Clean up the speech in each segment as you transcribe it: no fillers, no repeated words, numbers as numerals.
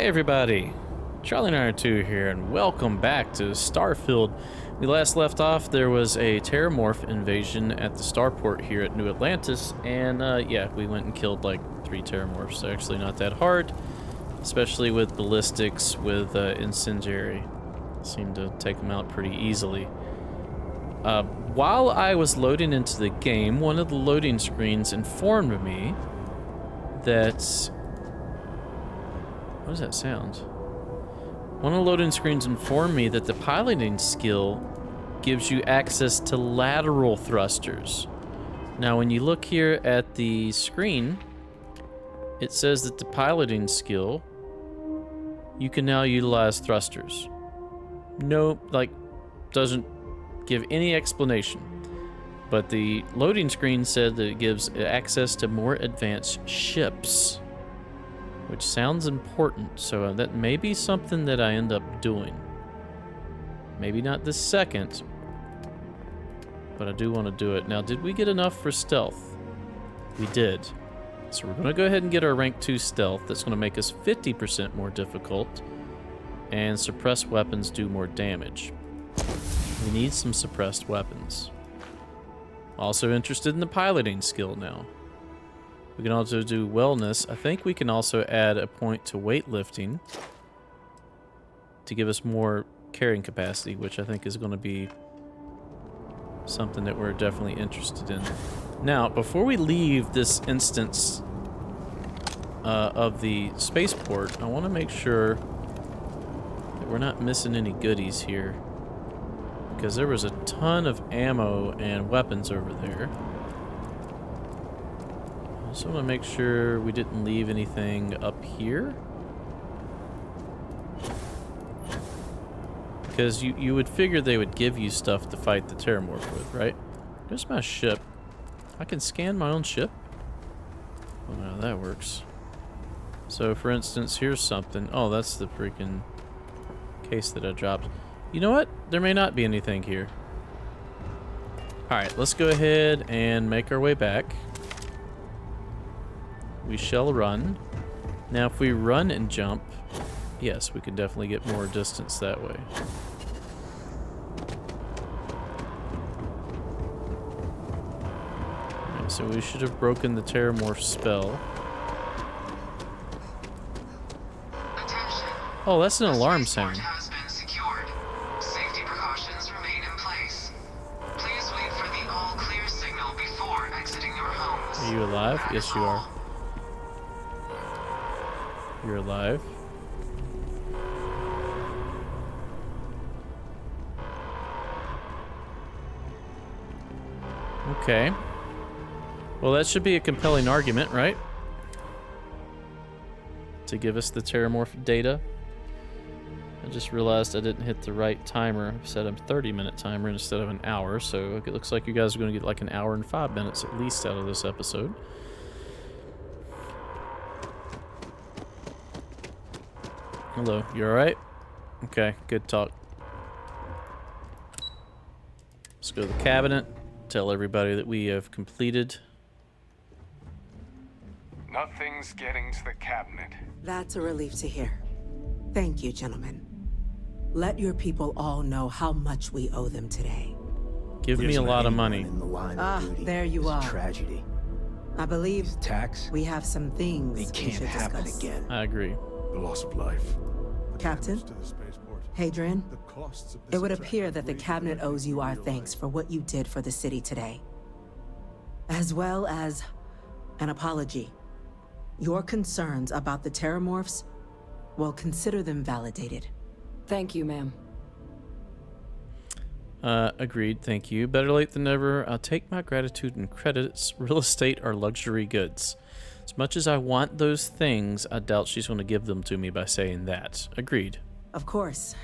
Hey everybody, Charlie902 here, and welcome back to Starfield. We last left off, there was a terramorph invasion at the starport here at New Atlantis, and yeah, we went and killed like 3 terramorphs. Actually not that hard, especially with ballistics, with incendiary. Seemed to take them out pretty easily. While I was loading into the game, one of the loading screens informed me that... What does that sound? One of the loading screens informed me that the piloting skill gives you access to lateral thrusters. Now, when you look here at the screen, it says that the piloting skill, you can now utilize thrusters. No, doesn't give any explanation. But the loading screen said that it gives access to more advanced ships, which sounds important, so that may be something that I end up doing. Maybe not this second, but I do want to do it. Now, did we get enough for stealth? We did. So we're going to go ahead and get our rank 2 stealth. That's going to make us 50% more difficult, and suppressed weapons do more damage. We need some suppressed weapons. Also interested in the piloting skill now. We can also do wellness. I think we can also add a point to weightlifting to give us more carrying capacity, which I think is going to be something that we're definitely interested in. Now, before we leave this instance of the spaceport, I want to make sure that we're not missing any goodies here, because there was a ton of ammo and weapons over there. So I want to make sure we didn't leave anything up here. Because you would figure they would give you stuff to fight the terramorph with, right? There's my ship. I can scan my own ship. Oh, no, that works. So, for instance, here's something. Oh, that's the freaking case that I dropped. You know what? There may not be anything here. Alright, let's go ahead and make our way back. We shall run. Now, if we run and jump, yes, we can definitely get more distance that way. Okay, so we should have broken the terramorph spell. Attention. Oh, that's an alarm sound. Has been secured. Safety precautions remain in place. Please wait for the all clear signal before exiting your homes. Are you alive? That Yes, is you all. are. You're alive. Okay. Well, that should be a compelling argument, right? To give us the terramorph data. I just realized I didn't hit the right timer. I set a 30-minute timer instead of an hour, so it looks like you guys are going to get like an hour and 5 minutes at least out of this episode. Hello, you alright? Okay, good talk. Let's go to the cabinet, tell everybody that we have completed. Nothing's getting to the cabinet. That's a relief to hear. Thank you, gentlemen. Let your people all know how much we owe them today. Give me a lot of money. In the line of Ah, duty there you is a are. Tragedy. I believe These attacks, we have some things they we can't should happen discuss. again. I agree. The loss of life. Captain, Hadrian, it would appear that the cabinet owes you our thanks for what you did for the city today, as well as an apology. Your concerns about the terramorphs, well, consider them validated. Thank you, ma'am. Agreed, thank you. Better late than never. I'll take my gratitude and credits. Real estate are luxury goods. As much as I want those things, I doubt she's going to give them to me by saying that. Agreed. Of course.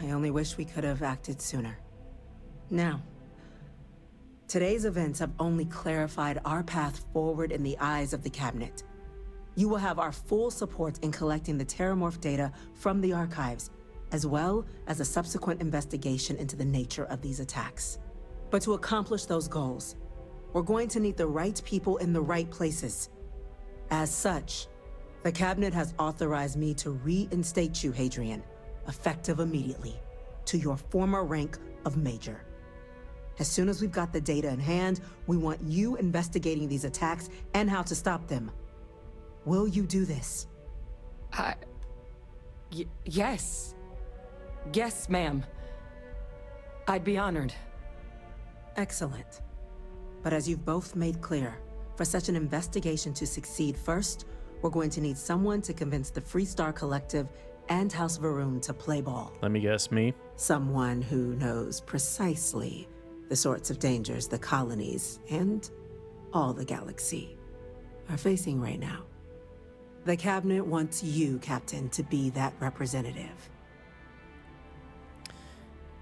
I only wish we could have acted sooner. Now, today's events have only clarified our path forward in the eyes of the cabinet. You will have our full support in collecting the terramorph data from the archives, as well as a subsequent investigation into the nature of these attacks. But to accomplish those goals, we're going to need the right people in the right places. As such, The cabinet has authorized me to reinstate you, Hadrian, effective immediately, to your former rank of Major. As soon as we've got the data in hand, we want you investigating these attacks and how to stop them. Will you do this? Yes. Yes, ma'am. I'd be honored. Excellent. But as you've both made clear, for such an investigation to succeed first, we're going to need someone to convince the Freestar Collective and House Varun to play ball. Let me guess, me? Someone who knows precisely the sorts of dangers the colonies and all the galaxy are facing right now. The cabinet wants you, Captain, to be that representative.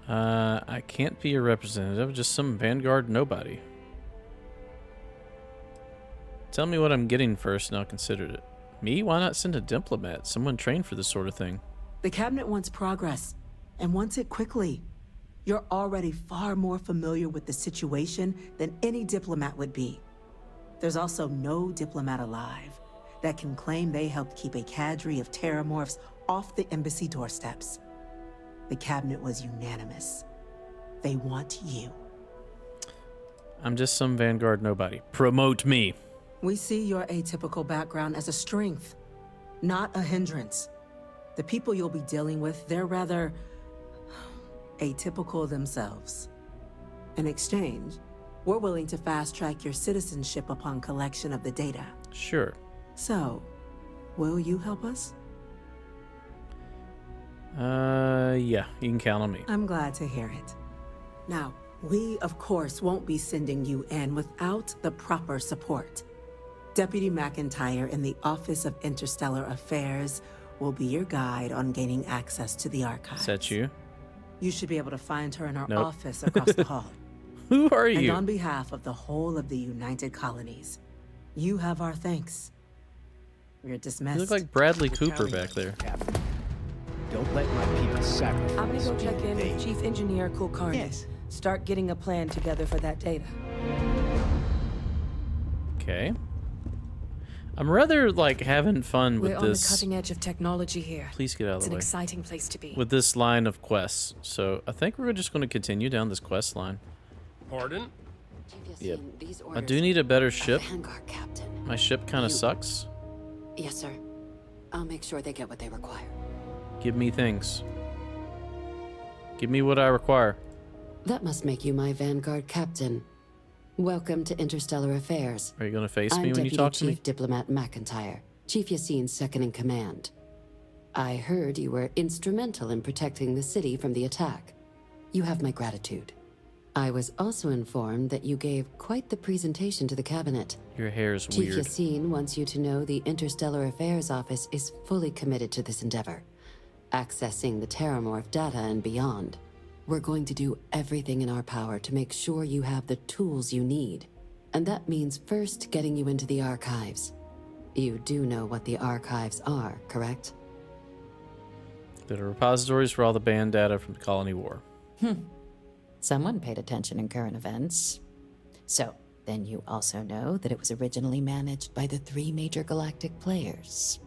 I can't be a representative, just some Vanguard nobody. Tell me what I'm getting first and I'll consider it. Me? Why not send a diplomat? Someone trained for this sort of thing. The cabinet wants progress, and wants it quickly. You're already far more familiar with the situation than any diplomat would be. There's also no diplomat alive that can claim they helped keep a cadre of terramorphs off the embassy doorsteps. The cabinet was unanimous. They want you. I'm just some Vanguard nobody. Promote me. We see your atypical background as a strength, not a hindrance. The people you'll be dealing with, they're rather atypical themselves. In exchange, we're willing to fast-track your citizenship upon collection of the data. Sure. So, will you help us? Yeah, you can count on me. I'm glad to hear it. Now, we, of course, won't be sending you in without the proper support. Deputy McIntyre in the Office of Interstellar Affairs will be your guide on gaining access to the archives. Is that you? You should be able to find her in her Nope. office across the hall. Who are you? And on behalf of the whole of the United Colonies, you have our thanks. You're dismissed. You look like Bradley Cooper back there. Captain. Don't let my people sacrifice. I'm gonna go check in vain. with Chief Engineer Kulkarni. Yes. Start getting a plan together for that data. Okay. I'm rather like having fun with We're on the this. cutting edge of technology here. Please get out of It's the an way. exciting place to be. With this line of quests. So I think we're just going to continue down this quest line. Pardon? Yep. I do need a better ship. Vanguard Captain. My ship kind of sucks. Yes, sir. I'll make sure they get what they require. Give me things. Give me what I require. That must make you my Vanguard Captain. Welcome to Interstellar Affairs. Are you going to face I'm me when you Deputy talk to Chief me? Diplomat McIntyre, Chief Yassine's second in command. I heard you were instrumental in protecting the city from the attack. You have my gratitude. I was also informed that you gave quite the presentation to the cabinet. Your hair is Chief weird. Yassine wants you to know the Interstellar Affairs Office is fully committed to this endeavor, accessing the Terramorph data and beyond. We're going to do everything in our power to make sure you have the tools you need. And that means first getting you into the archives. You do know what the archives are, correct? There are repositories for all the banned data from the Colony War. Someone paid attention in current events. So, then you also know that it was originally managed by the 3 major galactic players.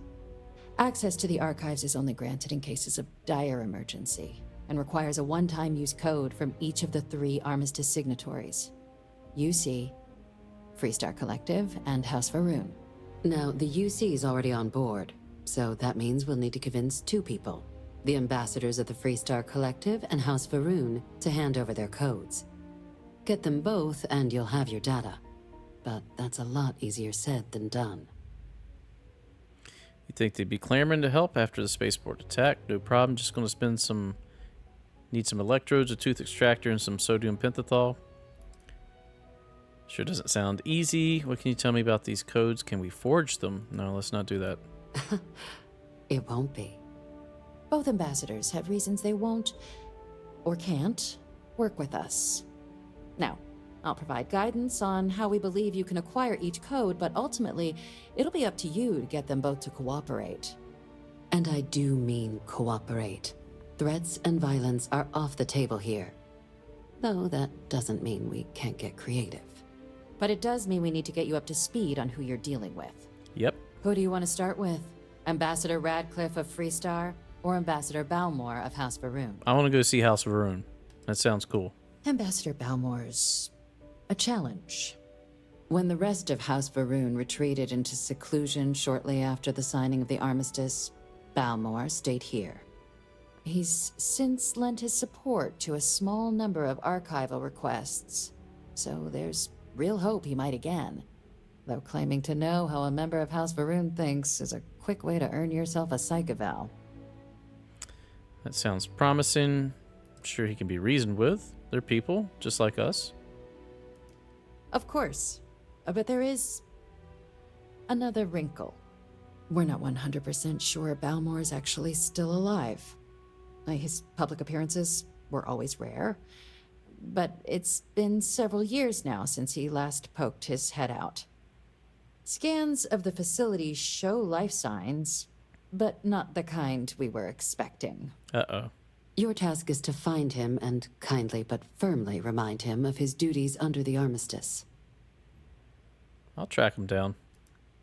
Access to the archives is only granted in cases of dire emergency, and requires a one-time use code from each of the 3 armistice signatories. UC, Freestar Collective, and House Varun. Now, the UC is already on board, so that means we'll need to convince 2 people. The ambassadors of the Freestar Collective and House Varun to hand over their codes. Get them both and you'll have your data. But that's a lot easier said than done. You think they'd be clamoring to help after the spaceport attack? No problem, just going to spend some... Need some electrodes, a tooth extractor, and some sodium pentothal. Sure doesn't sound easy. What can you tell me about these codes? Can we forge them? No, let's not do that. It won't be. Both ambassadors have reasons they won't, or can't, work with us. Now, I'll provide guidance on how we believe you can acquire each code, but ultimately, it'll be up to you to get them both to cooperate. And I do mean cooperate. Threats and violence are off the table here. Though that doesn't mean we can't get creative. But it does mean we need to get you up to speed on who you're dealing with. Yep. Who do you want to start with? Ambassador Radcliffe of Freestar or Ambassador Balmore of House Varoon? I want to go see House of Varun. That sounds cool. Ambassador Balmore's a challenge. When the rest of House Varoon retreated into seclusion shortly after the signing of the armistice, Balmore stayed here. He's since lent his support to a small number of archival requests, so there's real hope he might again. Though claiming to know how a member of House Varoon thinks is a quick way to earn yourself a psych eval. That sounds promising. I'm sure he can be reasoned with. They're people, just like us. Of course, but there is another wrinkle. We're not 100% sure Balmore's actually still alive. His public appearances were always rare, but it's been several years now since he last poked his head out. Scans of the facility show life signs, but not the kind we were expecting. Uh-oh. Your task is to find him and kindly but firmly remind him of his duties under the armistice. I'll track him down.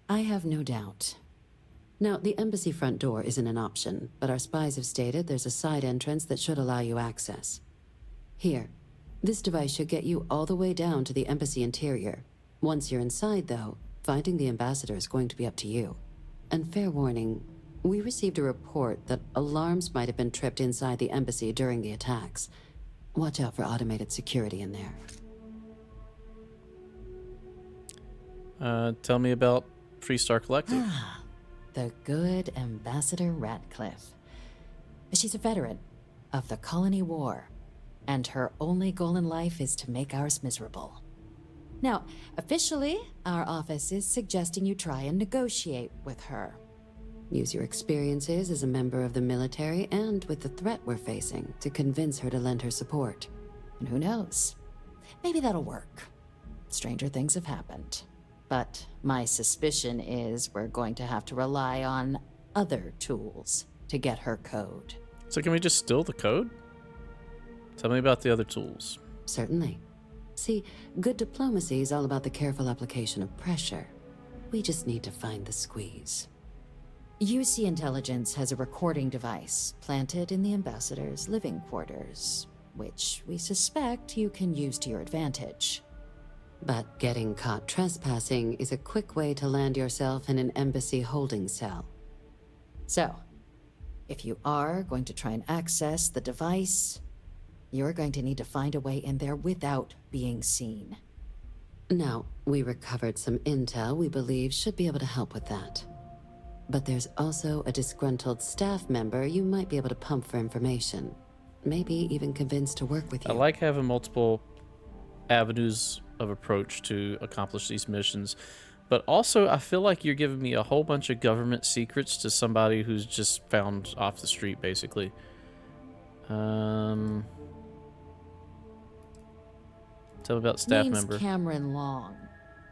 I have no doubt. Now, the embassy front door isn't an option, but our spies have stated there's a side entrance that should allow you access. Here, this device should get you all the way down to the embassy interior. Once you're inside, though, finding the ambassador is going to be up to you. And fair warning, we received a report that alarms might have been tripped inside the embassy during the attacks. Watch out for automated security in there. Tell me about Freestar Collective. The good Ambassador Radcliffe. She's a veteran of the Colony War, and her only goal in life is to make ours miserable. Now, officially, our office is suggesting you try and negotiate with her. Use your experiences as a member of the military and with the threat we're facing to convince her to lend her support. And who knows? Maybe that'll work. Stranger things have happened. But my suspicion is we're going to have to rely on other tools to get her code. So can we just steal the code? Tell me about the other tools. Certainly. See, good diplomacy is all about the careful application of pressure. We just need to find the squeeze. UC Intelligence has a recording device planted in the ambassador's living quarters, which we suspect you can use to your advantage. But getting caught trespassing is a quick way to land yourself in an embassy holding cell. So, if you are going to try and access the device, you're going to need to find a way in there without being seen. Now, we recovered some intel we believe should be able to help with that. But there's also a disgruntled staff member you might be able to pump for information. Maybe even convince to work with you. I like having multiple avenues of approach to accomplish these missions, but also I feel like you're giving me a whole bunch of government secrets to somebody who's just found off the street, basically. Tell me about staff Name's member. Cameron Long.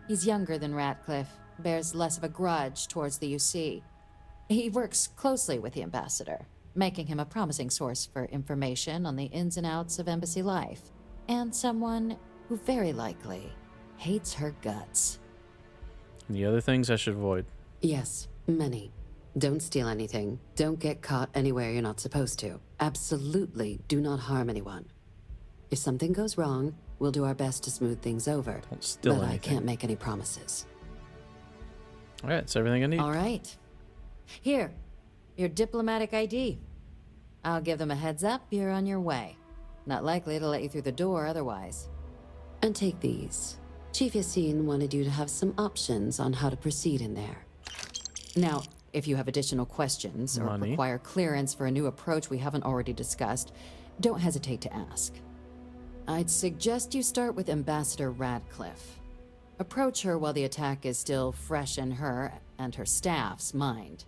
He's younger than Ratcliffe, bears less of a grudge towards the UC. He works closely with the ambassador, making him a promising source for information on the ins and outs of embassy life, and someone who very likely hates her guts. Any other things I should avoid? Yes, many. Don't steal anything. Don't get caught anywhere you're not supposed to. Absolutely do not harm anyone. If something goes wrong, we'll do our best to smooth things over. Don't steal but anything. I can't make any promises. All right, that's everything I need. All right. Here, your diplomatic ID. I'll give them a heads up you're on your way. Not likely to let you through the door otherwise. And take these. Chief Yassine wanted you to have some options on how to proceed in there. Now, if you have additional questions or Money. require clearance for a new approach we haven't already discussed, don't hesitate to ask. I'd suggest you start with Ambassador Radcliffe. Approach her while the attack is still fresh in her and her staff's mind.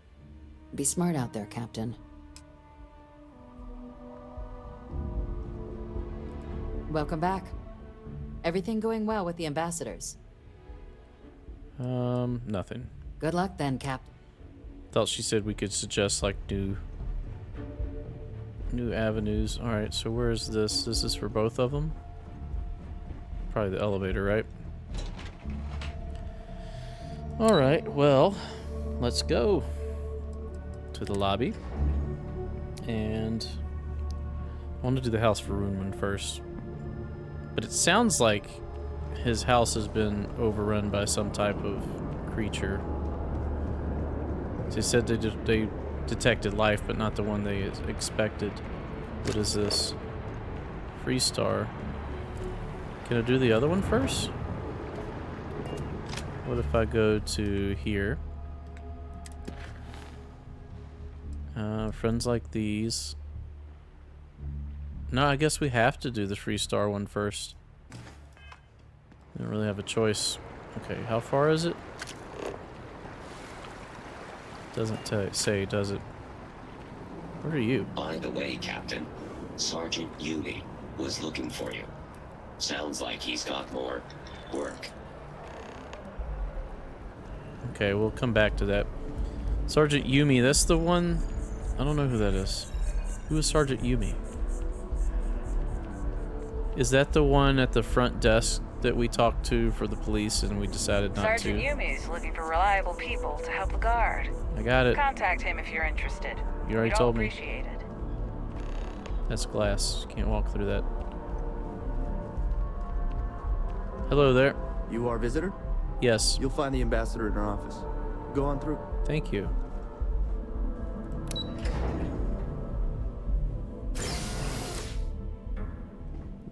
Be smart out there, Captain. Welcome back. Everything going well with the ambassadors? Nothing. Good luck then, Cap. Thought she said we could suggest like new avenues. All right, so where is this? This is for both of them. Probably the elevator, right? All right, well, let's go. to the lobby. And I want to do the house for Runeman first. But it sounds like his house has been overrun by some type of creature. They said they detected life, but not the one they expected. What is this? Freestar. Can I do the other one first? What if I go to here? Friends like these. No, I guess we have to do the Freestar one first. I don't really have a choice. Okay, how far is it? Doesn't say, does it? Where are you? By the way, Captain, Sergeant Yumi was looking for you. Sounds like he's got more work. Okay, we'll come back to that. Sergeant Yumi, that's the one... I don't know who that is. Who is Sergeant Yumi? Is that the one at the front desk that we talked to for the police and we decided not Sergeant to? Yumi's looking for reliable people to help the guard. I got it. Contact him if you're interested. You already We'd all told me. appreciate it. That's glass. Can't walk through that. Hello there. You are a visitor? Yes. You'll find the ambassador in her office. Go on through. Thank you.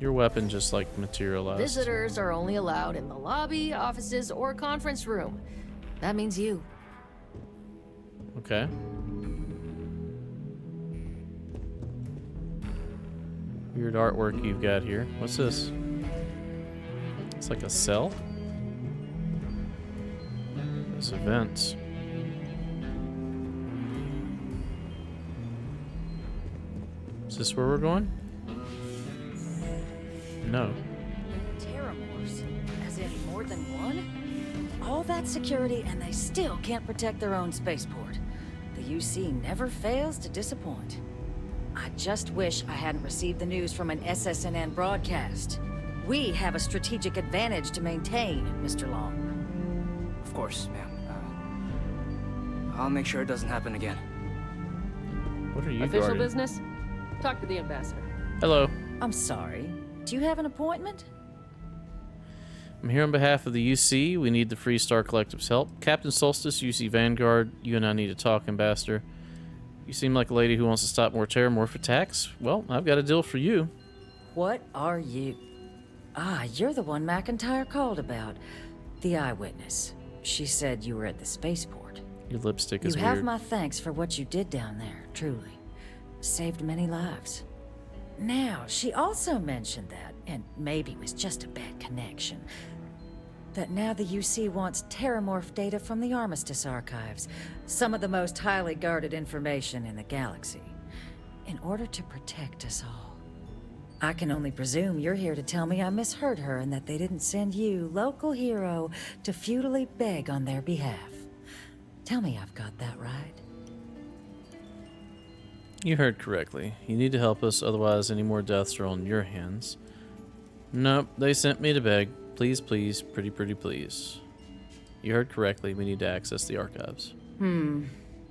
Your weapon just like materialized. Visitors are only allowed in the lobby, offices, or conference room. That means you. Okay. Weird artwork you've got here. What's this? It's like a cell? This event. Is this where we're going? No. Terramorphs? As in more than one? All that security and they still can't protect their own spaceport. The UC never fails to disappoint. I just wish I hadn't received the news from an SSNN broadcast. We have a strategic advantage to maintain, Mr. Long. Of course, ma'am. I'll make sure it doesn't happen again. What are you Official guarding? business? Talk to the ambassador. Hello. I'm sorry. Do you have an appointment? I'm here on behalf of the UC. We need the Freestar Collective's help. Captain Solstice, UC Vanguard, you and I need to talk, Ambassador. You seem like a lady who wants to stop more terramorph attacks. Well, I've got a deal for you. What are you? Ah, you're the one McIntyre called about. The eyewitness. She said you were at the spaceport. Your lipstick is You weird. have my thanks for what you did down there, truly. Saved many lives. Now, she also mentioned that, and maybe it was just a bad connection, that now the UC wants terramorph data from the Armistice archives, some of the most highly guarded information in the galaxy, in order to protect us all. I can only presume you're here to tell me I misheard her and that they didn't send you, local hero, to futilely beg on their behalf. Tell me I've got that right. You heard correctly. You need to help us, otherwise any more deaths are on your hands. Nope, they sent me to beg. Please, please, pretty, pretty, please. You heard correctly. We need to access the archives.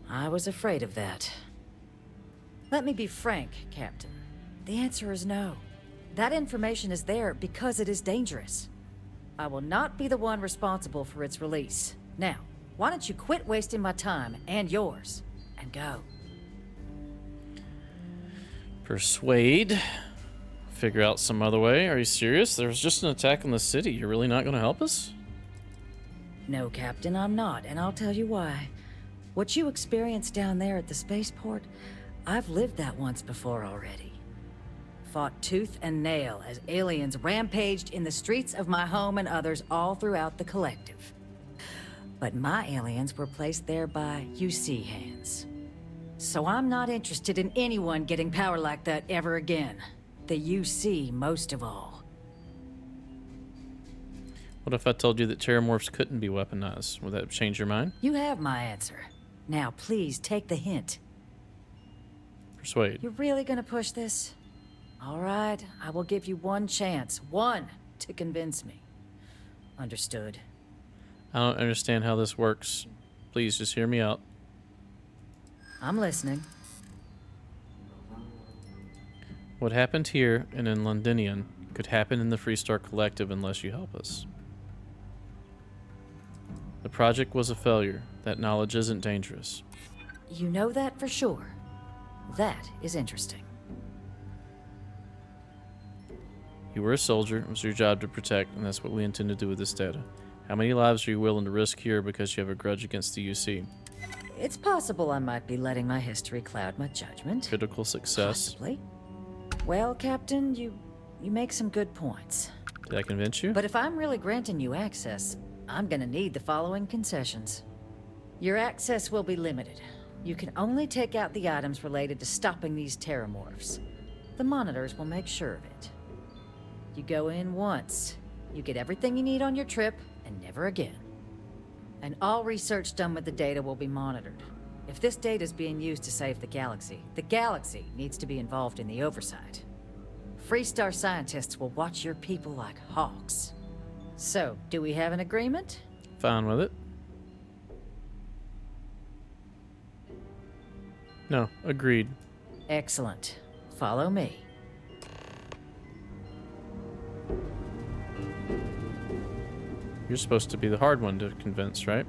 I was afraid of that. Let me be frank, Captain. The answer is no. That information is there because it is dangerous. I will not be the one responsible for its release. Now, why don't you quit wasting my time and yours, and go? Persuade. Figure out some other way. Are you serious? There was just an attack on the city. You're really not going to help us? No, Captain, I'm not, and I'll tell you why. What you experienced down there at the spaceport, I've lived that once before already. Fought tooth and nail as aliens rampaged in the streets of my home and others all throughout the collective. But my aliens were placed there by UC hands. So I'm not interested in anyone getting power like that ever again. The UC most of all. What if I told you that terramorphs couldn't be weaponized? Would that change your mind? You have my answer. Now please take the hint. Persuade. You're really gonna push this? All right, I will give you one chance. One to convince me. Understood. I don't understand how this works. Please just hear me out. I'm listening. What happened here and in Londinium could happen in the Freestar Collective unless you help us. The project was a failure. That knowledge isn't dangerous. You know that for sure. That is interesting. You were a soldier. It was your job to protect, and that's what we intend to do with this data. How many lives are you willing to risk here because you have a grudge against the UC? It's possible I might be letting my history cloud my judgment. Critical success. Possibly. Well, Captain, you make some good points. Did I convince you? But if I'm really granting you access, I'm gonna need the following concessions. Your access will be limited. You can only take out the items related to stopping these terramorphs. The monitors will make sure of it. You go in once. You get everything you need on your trip, and never again. And all research done with the data will be monitored. If this data is being used to save the galaxy needs to be involved in the oversight. Freestar scientists will watch your people like hawks. So, do we have an agreement? Fine with it. No, agreed. Excellent. Follow me. You're supposed to be the hard one to convince, right?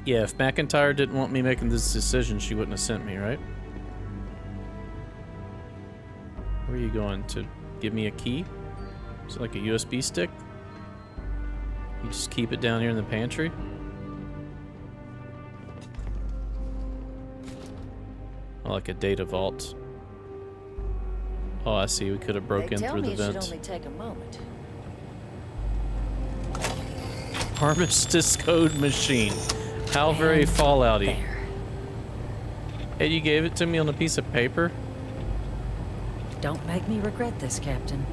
Yeah, if McIntyre didn't want me making this decision, she wouldn't have sent me, right? Where are you going? To give me a key? Is it like a USB stick? You just keep it down here in the pantry? Oh, like a data vault. Oh, I see. We could have broke in through the vent. They tell me it should only take a moment. Armistice code machine. How very Fallouty. Hey, you gave it to me on a piece of paper? Don't make me regret this, Captain.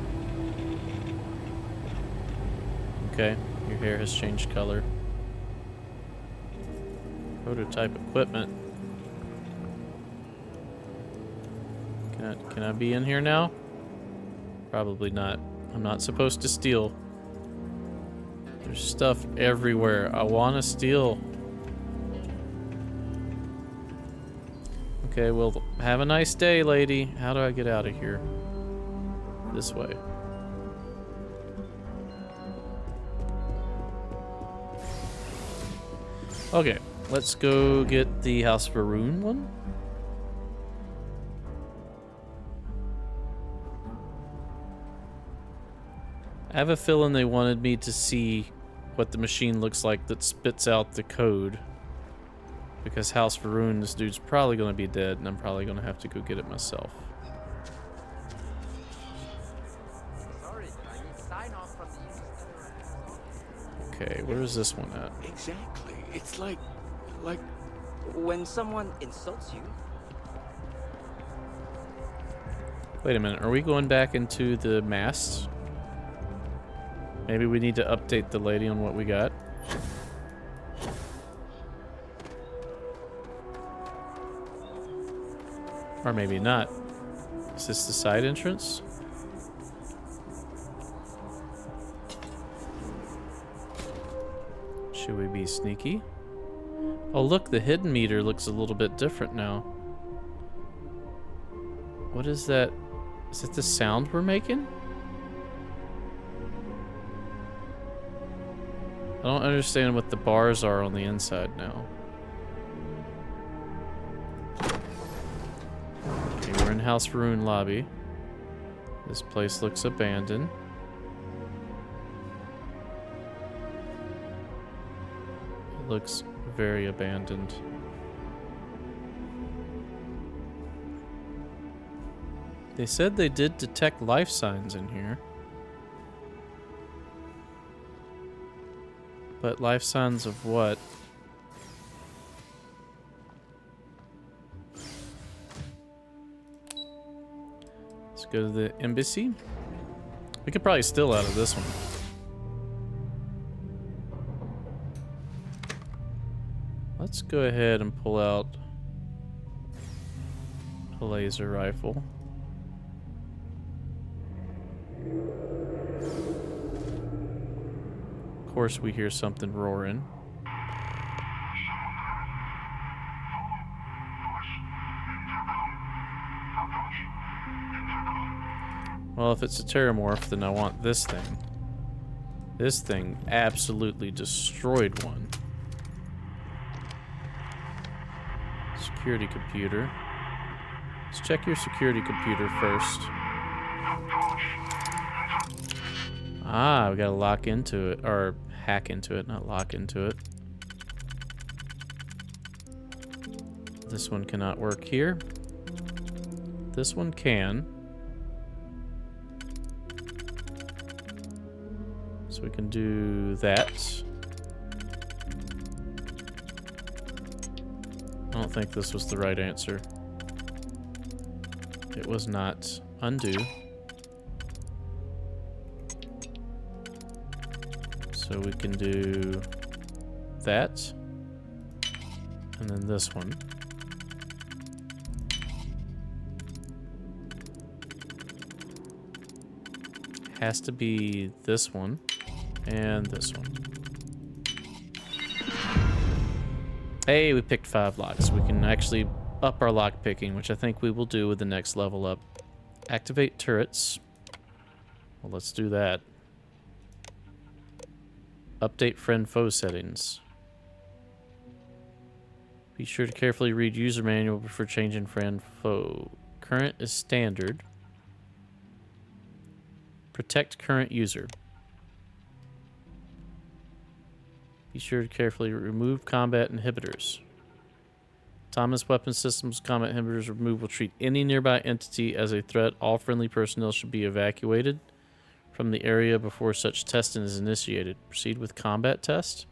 Okay, your hair has changed color. Prototype equipment. Can I be in here now? Probably not. I'm not supposed to steal. There's stuff everywhere. I want to steal. Okay, well, have a nice day, lady. How do I get out of here? This way. Okay, let's go get the House Varun one. I have a feeling they wanted me to see what the machine looks like that spits out the code. Because House Varun, this dude's probably going to be dead, and I'm probably going to have to go get it myself. Okay, where is this one at? Exactly. It's like when someone insults you. Wait a minute, are we going back into the mast? Maybe we need to update the lady on what we got. Or maybe not. Is this the side entrance? Should we be sneaky? Oh look, the hidden meter looks a little bit different now. What is that? Is it the sound we're making? I don't understand what the bars are on the inside now. Okay, we're in House Varun lobby. This place looks abandoned. It looks very abandoned. They said they did detect life signs in here. But life signs of what? Let's go to the embassy. We could probably steal out of this one. Let's go ahead and pull out a laser rifle. Of course, we hear something roaring. Well, if it's a terramorph, then I want this thing. This thing absolutely destroyed one. Security computer. Let's check your security computer first. Ah, we gotta lock into it, or hack into it, not lock into it. This one cannot work here. This one can. So we can do that. I don't think this was the right answer. It was not. Undo. So we can do that. And then this one. Has to be this one and this one. Hey, we picked 5 locks. We can actually up our lock picking, which I think we will do with the next level up. Activate turrets. Well, let's do that. Update friend-foe settings. Be sure to carefully read user manual before changing friend-foe. Current is standard. Protect current user. Be sure to carefully remove combat inhibitors. Autonomous weapon systems combat inhibitors removed will treat any nearby entity as a threat. All friendly personnel should be evacuated from the area before such testing is initiated. Proceed with combat test.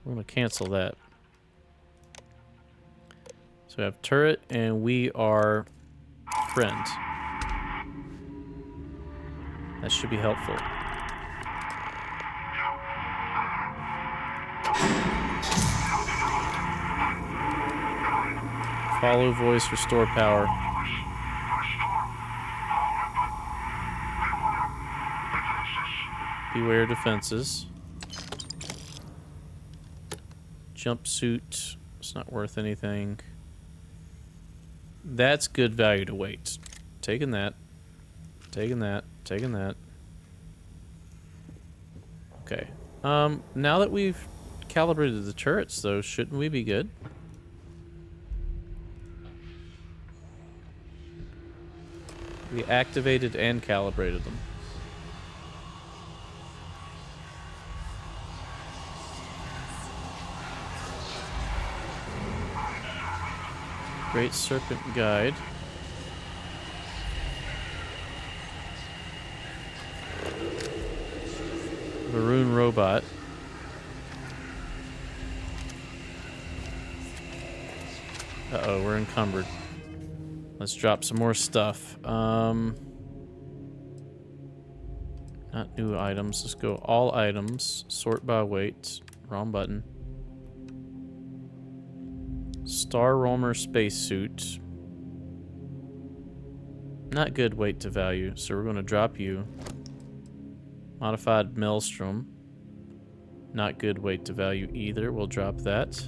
We're going to cancel that. So we have turret and we are friend. That should be helpful. Follow voice, restore power. Beware defenses. Jumpsuit. It's not worth anything. That's good value to weight. Taking that. Taking that. Taking that. Okay. Now that we've calibrated the turrets, though, shouldn't we be good? We activated and calibrated them. Great Serpent Guide. Maroon Robot. Uh-oh, we're encumbered. Let's drop some more stuff. Not new items. Let's go all items. Sort by weight. Wrong button. Star Roamer spacesuit. Not good weight to value, so we're going to drop you. Modified Maelstrom. Not good weight to value either. We'll drop that.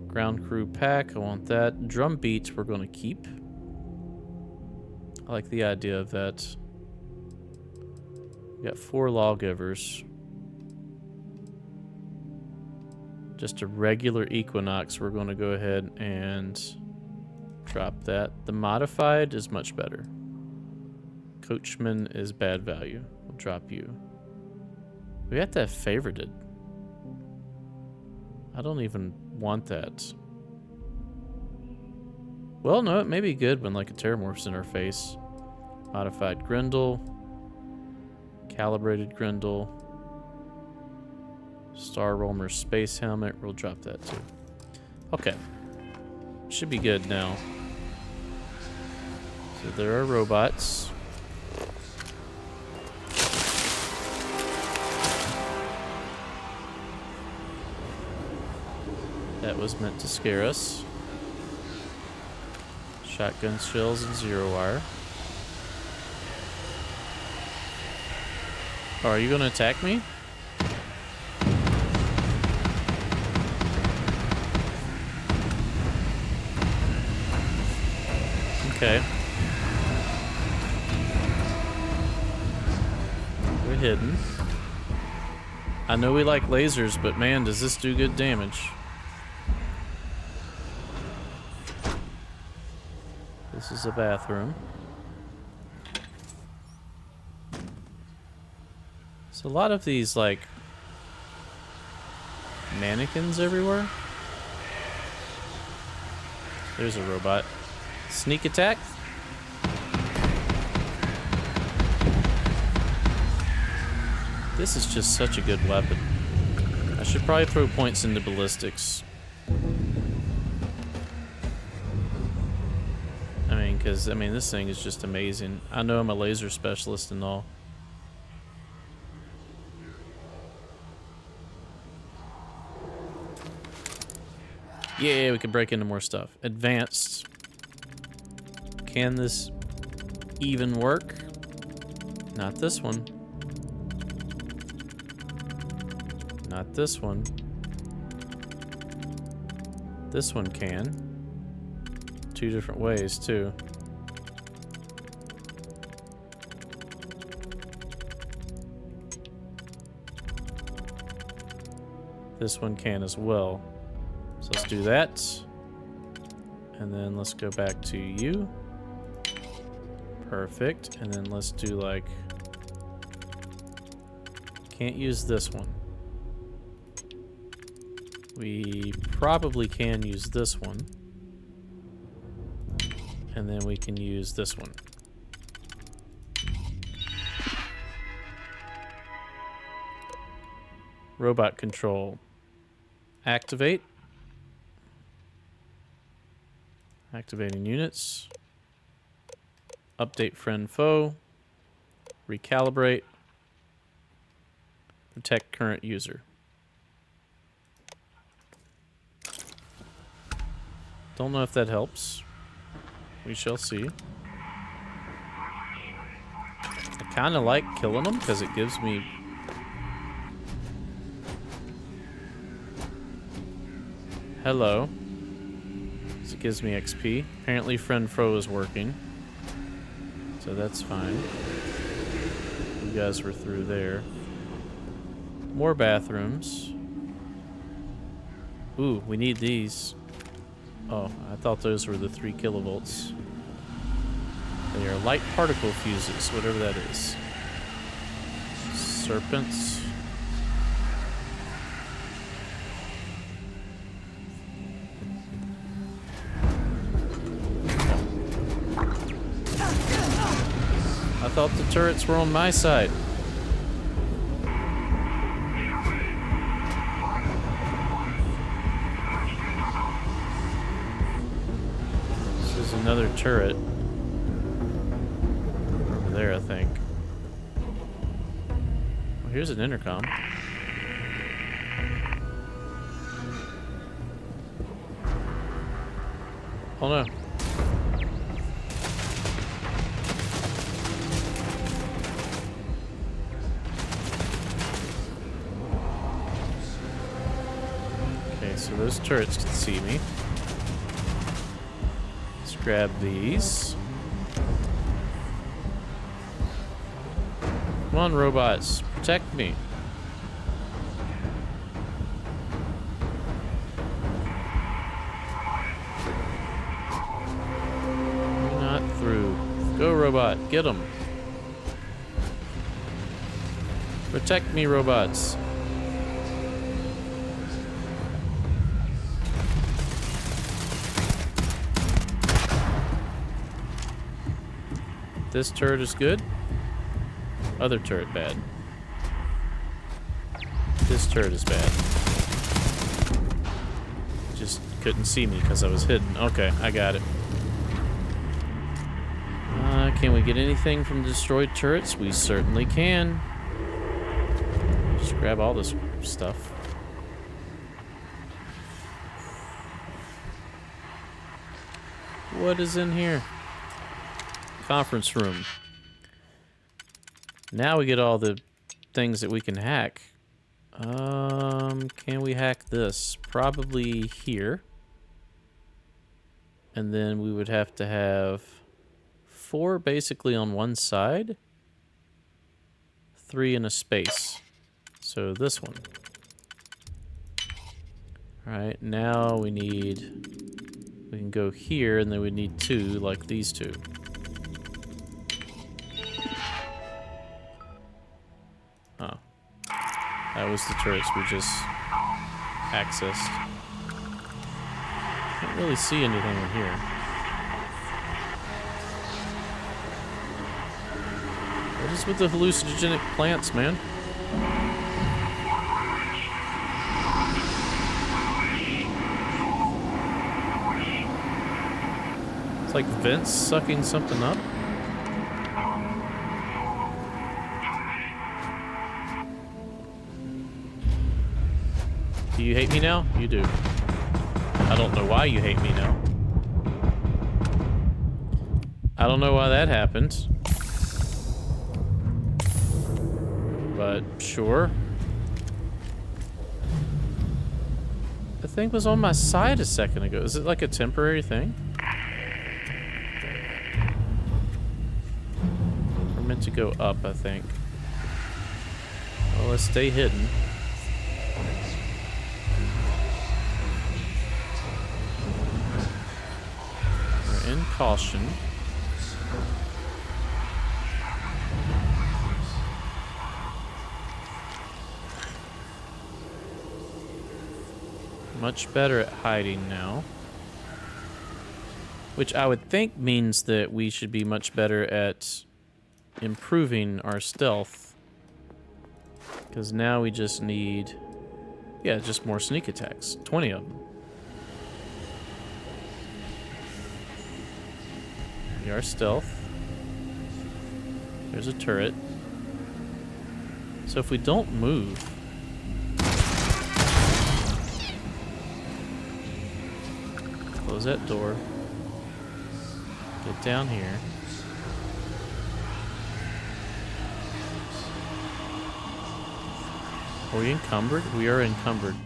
Ground crew pack. I want that. Drum beats we're going to keep. I like the idea of that. We got 4 lawgivers. Just a regular Equinox. We're going to go ahead and drop that. The modified is much better. Coachman is bad value. We'll drop you. We have to have favorited. I don't even want that. Well, no, it may be good when like a terramorph's in our face. Modified Grendel. Calibrated Grendel. Star Roamer space helmet. We'll drop that too. Okay. Should be good now. So there are robots. That was meant to scare us. Shotgun shells and zero wire. Oh, are you going to attack me? Okay. hidden. I know we like lasers, but man, does this do good damage. This is a bathroom. So a lot of these, like, mannequins everywhere. There's a robot. Sneak attack. This is just such a good weapon. I should probably throw points into ballistics. I mean, because, this thing is just amazing. I know I'm a laser specialist and all. Yeah, we can break into more stuff. Advanced. Can this even work? Not this one. Not this one. This one can. 2 different ways, too. This one can as well. So let's do that. And then let's go back to you. Perfect. And then let's do like... Can't use this one. We probably can use this one. And then we can use this one. Robot control. Activate. Activating units. Update friend foe. Recalibrate. Protect current user. Don't know if that helps. We shall see. I kind of like killing them because it gives me... Hello. It gives me XP. Apparently friend fro is working. So that's fine. You guys were through there. More bathrooms. Ooh, we need these. Oh, I thought those were the 3 kilovolts. They are light particle fuses, whatever that is. Serpents. I thought the turrets were on my side. This is another turret. Over there, I think. Well, here's an intercom. Oh no. So those turrets can see me. Let's grab these. Come on, robots. Protect me. You're not through. Go, robot. Get them. Protect me, robots. This turret is good. Other turret bad. This turret is bad. Just couldn't see me because I was hidden. Okay, I got it. Can we get anything from destroyed turrets? We certainly can. Just grab all this stuff. What is in here? Conference room. Now we get all the things that we can hack. Can we hack this? Probably here. And then we would have to have 4 basically on one side. 3 and a space. So this one. Alright, now we can go here, and then we need 2, like these 2. Oh. That was the turrets we just accessed. Can't really see anything in here. What is with the hallucinogenic plants, man? It's like vents sucking something up. Do you hate me now? You do. I don't know why you hate me now. I don't know why that happened. But sure. The thing was on my side a second ago. Is it like a temporary thing? We're meant to go up, I think. Well, let's stay hidden. We're in caution. Much better at hiding now. Which I would think means that we should be much better at improving our stealth. Because now we just need... yeah, just more sneak attacks. 20 of them. We are stealth. There's a turret. So if we don't move... close that door. Get down here. Are we encumbered? We are encumbered.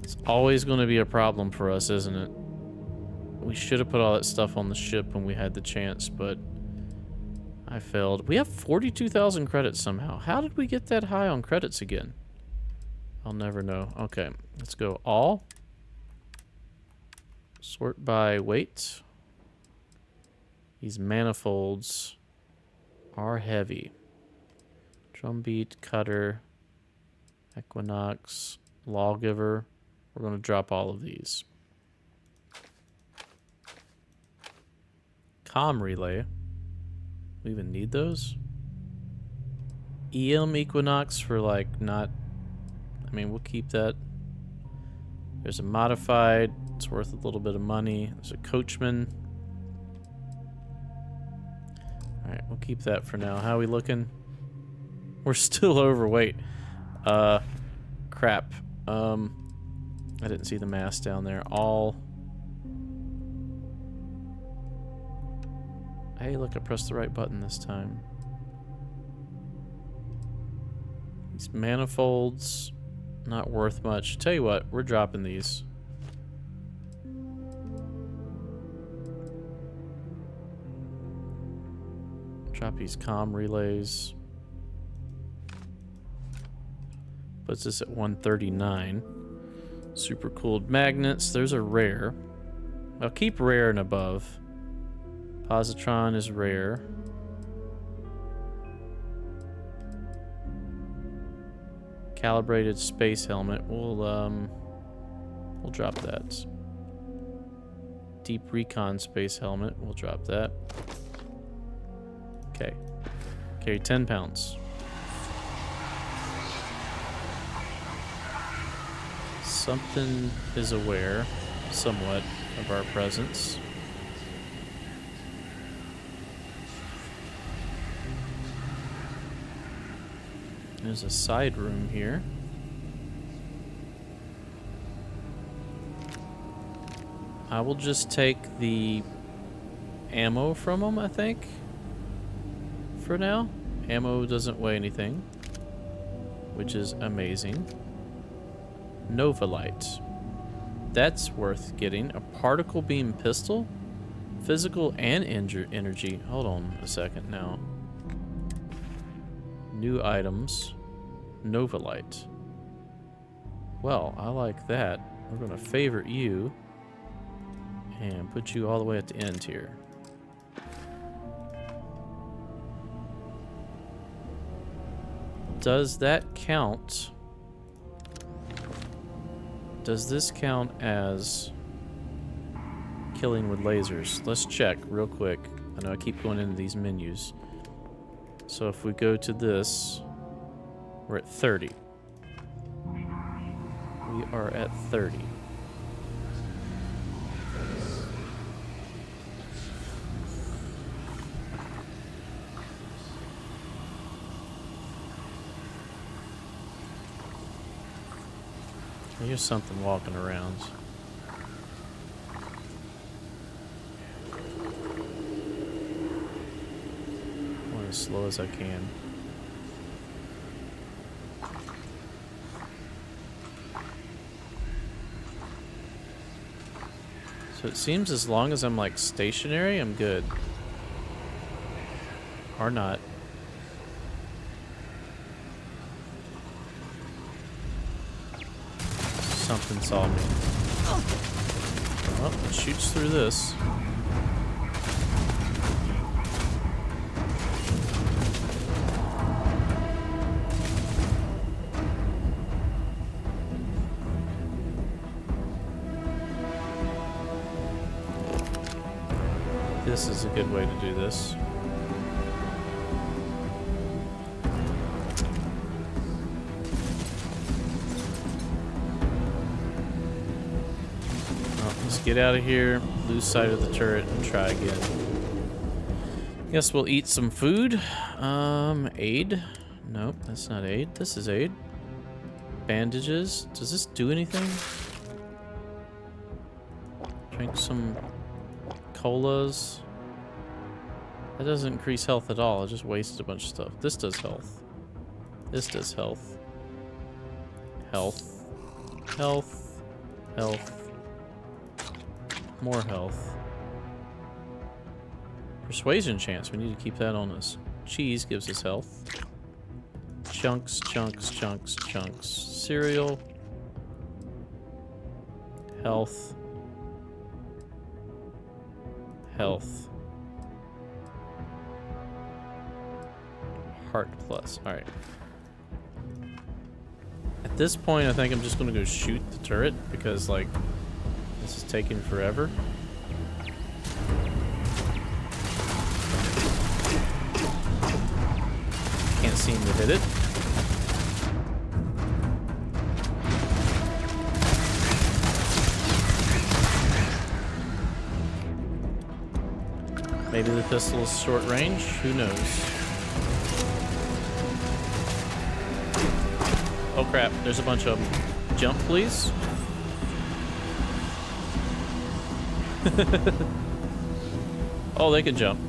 It's always going to be a problem for us, isn't it? We should have put all that stuff on the ship when we had the chance, but I failed. We have 42,000 credits somehow. How did we get that high on credits again? I'll never know. Okay, let's go all. Sort by weight. These manifolds are heavy. Drumbeat, cutter, equinox, lawgiver. We're going to drop all of these. Comm relay. We even need those? EM equinox for like not... I mean, we'll keep that. There's a modified. It's worth a little bit of money. There's a coachman. Alright, we'll keep that for now. How are we looking? We're still overweight. Crap. I didn't see the mass down there. All... hey, look, I pressed the right button this time. These manifolds, not worth much. Tell you what, we're dropping these. Drop these comm relays. Puts us at 139. Super cooled magnets. There's a rare. I'll keep rare and above. Positron is rare. Calibrated space helmet. We'll drop that. Deep recon space helmet. We'll drop that. Okay. Carry 10 pounds. Something is aware, somewhat, of our presence. There's a side room here. I will just take the ammo from them, I think. For now. Ammo doesn't weigh anything, which is amazing. Nova light. That's worth getting. A particle beam pistol? Physical and energy. Hold on a second now. New items. Novalite. Well, I like that. We're going to favorite you and put you all the way at the end here. Does that count? Does this count as killing with lasers? Let's check real quick. I know I keep going into these menus. So if we go to this, we're at 30. We are at 30. Here's something walking around. Going as slow as I can. So it seems as long as I'm like stationary, I'm good. Or not. Something saw me. Oh, it shoots through this. This is a good way to do this. Let's get out of here, lose sight of the turret, and try again. Guess we'll eat some food. Aid? Nope, that's not aid. This is aid. Bandages. Does this do anything? Drink some colas. That doesn't increase health at all. I just wasted a bunch of stuff. This does health. This does health. Health. Health. Health. More health. Persuasion chance. We need to keep that on us. Cheese gives us health. Chunks, chunks, chunks, chunks. Cereal. Health. Health. Heart plus. Alright. At this point, I think I'm just going to go shoot the turret because, like, this is taking forever. Can't seem to hit it. Maybe the pistol is short range. Who knows? Oh crap, there's a bunch of them. Jump, please. Oh, they can jump.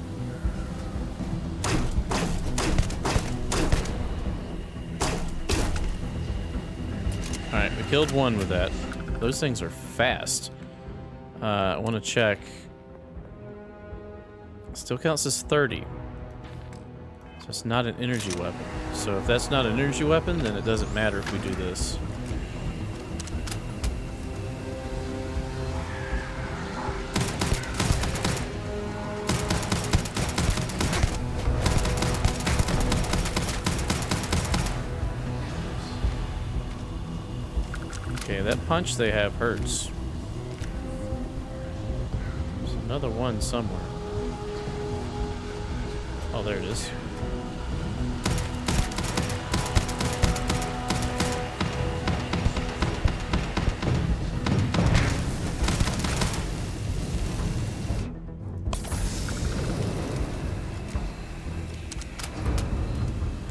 Alright, we killed one with that. Those things are fast. I want to check. Still counts as 30. So it's not an energy weapon. So if that's not an energy weapon, then it doesn't matter if we do this. Okay, that punch they have hurts. There's another one somewhere. Oh, there it is.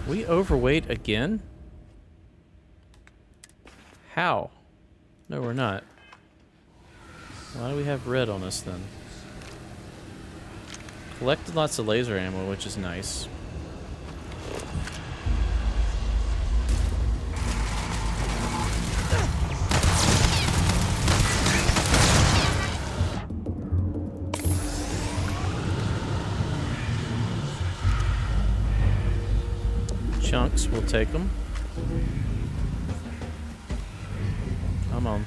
We overweight again? How? No, we're not. Why do we have red on us then? Collected lots of laser ammo, which is nice. chunks. We'll take them. Come on.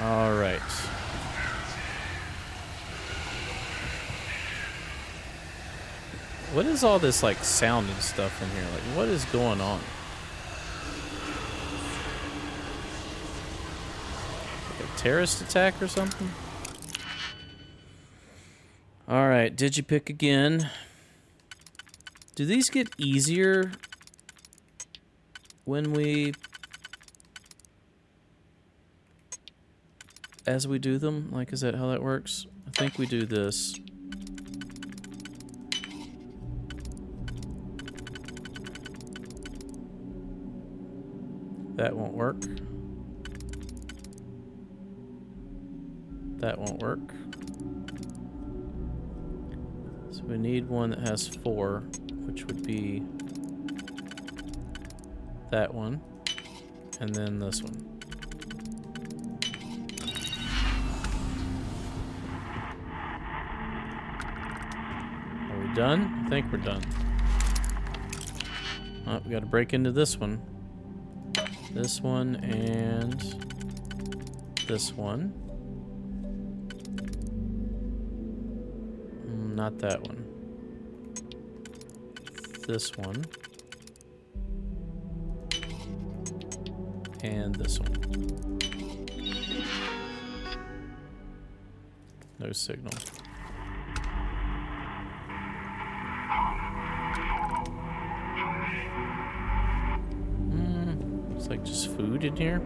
All right. What is all this like sound and stuff in here? Like, what is going on? Like a terrorist attack or something? All right, digipick again. Do these get easier when we, as we do them? Like, is that how that works? I think we do this. That won't work. That won't work. So we need one that has 4, which would be that one, and then this one. Are we done? I think we're done. Oh, we gotta break into this one. This one and this one. Not that one. This one. And this one. No signal. It's like just food in here.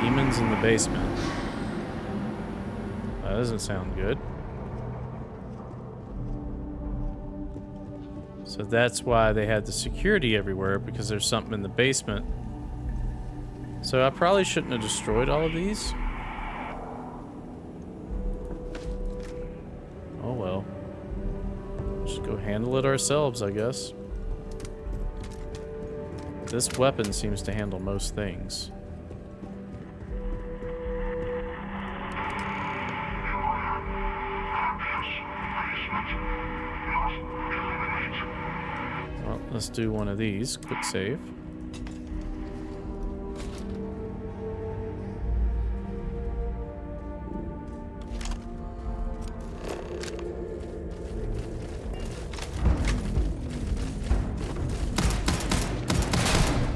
Demons in the basement. That doesn't sound good. So that's why they had the security everywhere, because there's something in the basement. So I probably shouldn't have destroyed all of these. Oh well. Just go handle it ourselves, I guess. This weapon seems to handle most things. Well, let's do one of these. Quick save.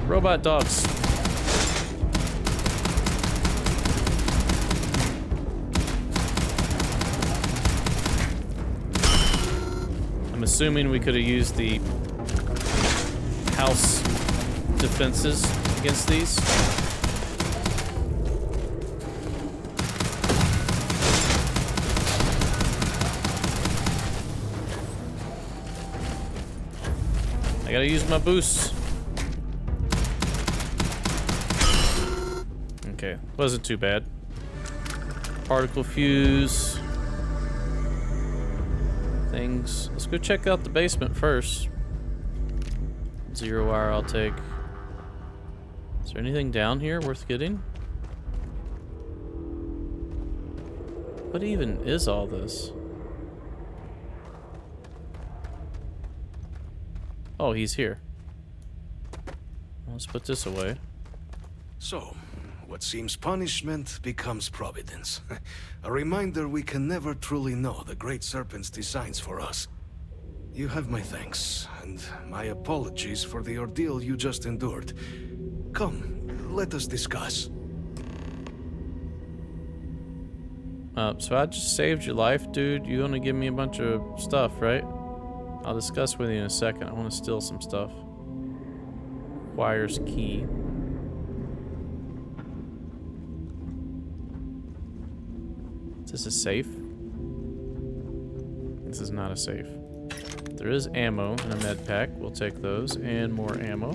Robot dogs. I'm assuming we could have used the house defenses against these. I gotta use my boosts. Okay, wasn't too bad. Particle fuse. Things. Let's go check out the basement first. 0 wire I'll take. Is there anything down here worth getting? What even is all this? Oh, he's here. Let's put this away. So, what seems punishment becomes providence. A reminder we can never truly know the Great Serpent's designs for us. You have my thanks, and my apologies for the ordeal you just endured. Come, let us discuss. So I just saved your life, dude. You want to give me a bunch of stuff, right? I'll discuss with you in a second. I want to steal some stuff. Wires key. Is this a safe? This is not a safe. There is ammo in a med pack. We'll take those and more ammo.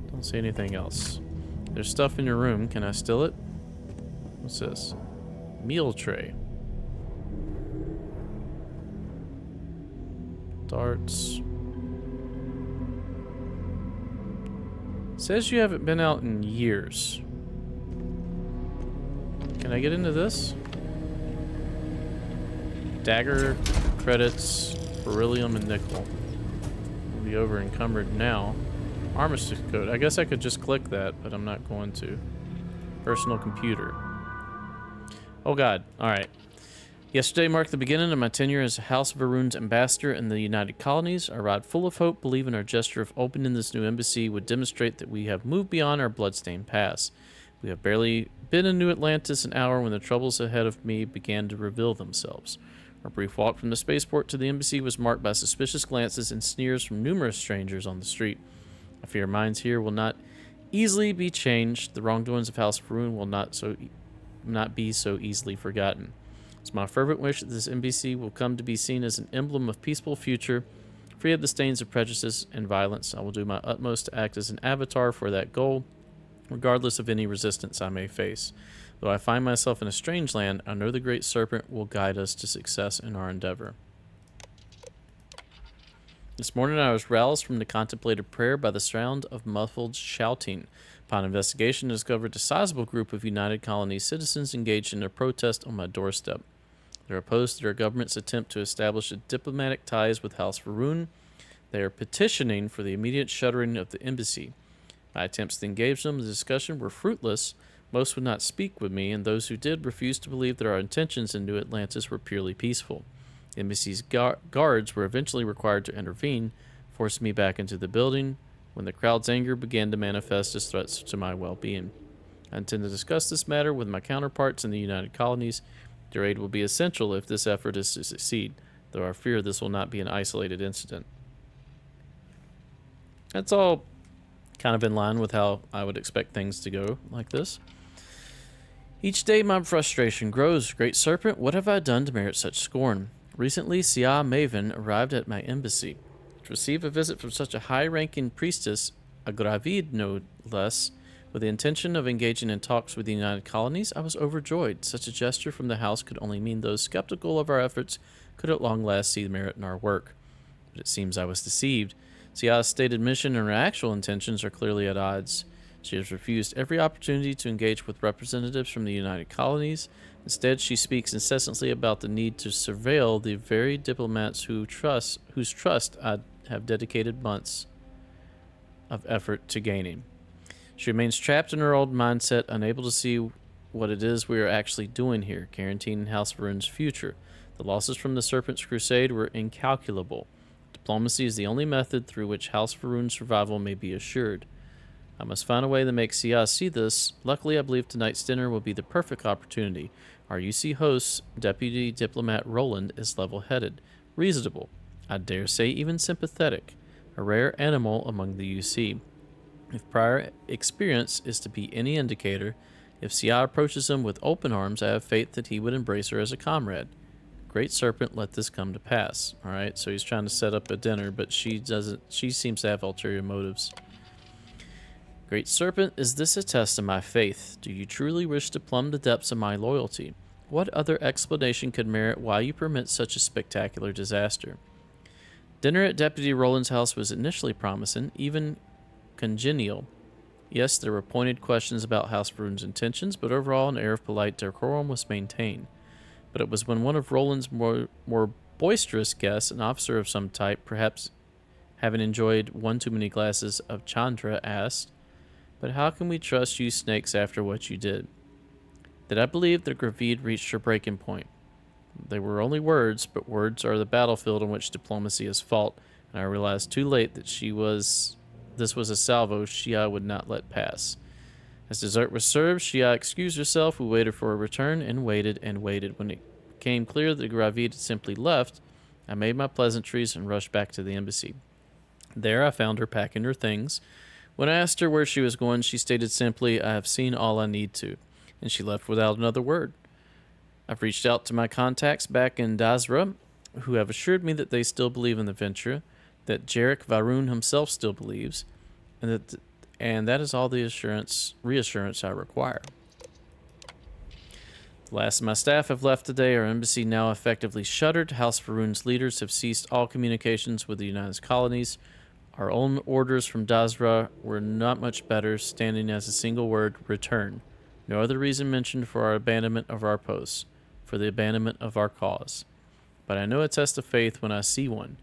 Don't see anything else. There's stuff in your room. Can I steal it? What's this? Meal tray. Darts. Says you haven't been out in years. Can I get into this? Dagger, credits, beryllium, and nickel. Will be over encumbered now. Armistice code. I guess I could just click that, but I'm not going to. Personal computer. Oh god. Alright. Yesterday marked the beginning of my tenure as House of Varun's ambassador in the United Colonies. I ride full of hope, believing our gesture of opening this new embassy would demonstrate that we have moved beyond our bloodstained past. We have barely been in New Atlantis an hour when the troubles ahead of me began to reveal themselves. Our brief walk from the spaceport to the embassy was marked by suspicious glances and sneers from numerous strangers on the street. I fear minds here will not easily be changed. The wrongdoings of House of Varun will not be so easily forgotten. It's my fervent wish that this embassy will come to be seen as an emblem of peaceful future, free of the stains of prejudice and violence. I will do my utmost to act as an avatar for that goal, regardless of any resistance I may face. Though I find myself in a strange land, I know the Great Serpent will guide us to success in our endeavor. This morning I was roused from the contemplative prayer by the sound of muffled shouting. Upon investigation, I discovered a sizable group of United Colonies citizens engaged in a protest on my doorstep. They're opposed to their government's attempt to establish diplomatic ties with House Varun. They are petitioning for the immediate shuttering of the embassy. My attempts to engage them in the discussion were fruitless. Most would not speak with me, and those who did refused to believe that our intentions in New Atlantis were purely peaceful. The embassy's guards were eventually required to intervene, forcing me back into the building when the crowd's anger began to manifest as threats to my well-being. I intend to discuss this matter with my counterparts in the United Colonies. Their aid will be essential if this effort is to succeed, though I fear this will not be an isolated incident. That's all kind of in line with how I would expect things to go like this. Each day my frustration grows. Great Serpent, what have I done to merit such scorn? Recently, Sia Maven arrived at my embassy. To receive a visit from such a high-ranking priestess, a Gravid no less, with the intention of engaging in talks with the United Colonies, I was overjoyed. Such a gesture from the house could only mean those skeptical of our efforts could at long last see merit in our work. But it seems I was deceived. Sia's stated mission and her actual intentions are clearly at odds. She has refused every opportunity to engage with representatives from the United Colonies. Instead, she speaks incessantly about the need to surveil the very diplomats whose trust I have dedicated months of effort to gaining. She remains trapped in her old mindset, unable to see what it is we are actually doing here, guaranteeing House Varun's future. The losses from the Serpent's crusade were incalculable. Diplomacy is the only method through which House Varun's survival may be assured. I must find a way to make Sia see this. Luckily, I believe tonight's dinner will be the perfect opportunity. Our UC host, Deputy Diplomat Roland, is level-headed, reasonable, I dare say even sympathetic, a rare animal among the UC. If prior experience is to be any indicator, if Sia approaches him with open arms, I have faith that he would embrace her as a comrade. Great Serpent, let this come to pass. Alright, so he's trying to set up a dinner, but she seems to have ulterior motives. Great Serpent, is this a test of my faith? Do you truly wish to plumb the depths of my loyalty? What other explanation could merit why you permit such a spectacular disaster? Dinner at Deputy Roland's house was initially promising, even congenial. Yes, there were pointed questions about House Varun's intentions, but overall an air of polite decorum was maintained. But it was when one of Roland's more boisterous guests, an officer of some type, perhaps having enjoyed one too many glasses of Chandra, asked, "But how can we trust you snakes after what you did?" That I believed that Gravid reached her breaking point. They were only words, but words are the battlefield on which diplomacy is fought, and I realized too late that this was a salvo Shia would not let pass. As dessert was served, Shia excused herself. We waited for a return and waited and waited. When it became clear that Gravid had simply left, I made my pleasantries and rushed back to the embassy. There I found her packing her things. When I asked her where she was going, she stated simply, "I have seen all I need to," and she left without another word. I've reached out to my contacts back in Dazra, who have assured me that they still believe in the venture, that Jarek Varun himself still believes, and that is all the reassurance I require. The last of my staff have left today. Our embassy now effectively shuttered. House Faroon's leaders have ceased all communications with the United Colonies. Our own orders from Dazra were not much better, standing as a single word, return. No other reason mentioned for our abandonment of our posts, for the abandonment of our cause. But I know a test of faith when I see one.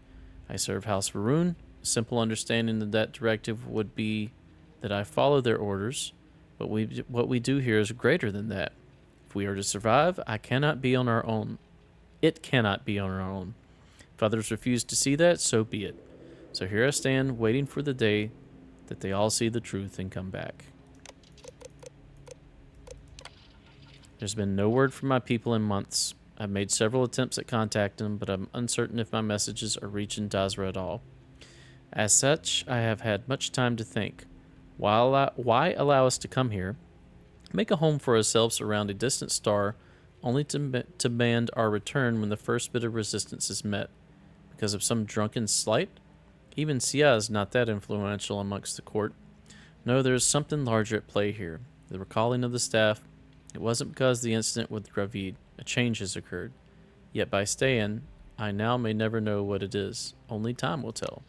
I serve House Faroon. A simple understanding of that directive would be that I follow their orders, but what we do here is greater than that. If we are to survive, I cannot be on our own. It cannot be on our own. If others refuse to see that, so be it. So here I stand, waiting for the day that they all see the truth and come back. There's been no word from my people in months. I've made several attempts at contacting them, but I'm uncertain if my messages are reaching Dazra at all. As such, I have had much time to think. Why allow us to come here, make a home for ourselves around a distant star, only to demand our return when the first bit of resistance is met? Because of some drunken slight? Even Sia is not that influential amongst the court. No, there is something larger at play here. The recalling of the staff. It wasn't because of the incident with Ravid. A change has occurred. Yet by staying, I now may never know what it is. Only time will tell.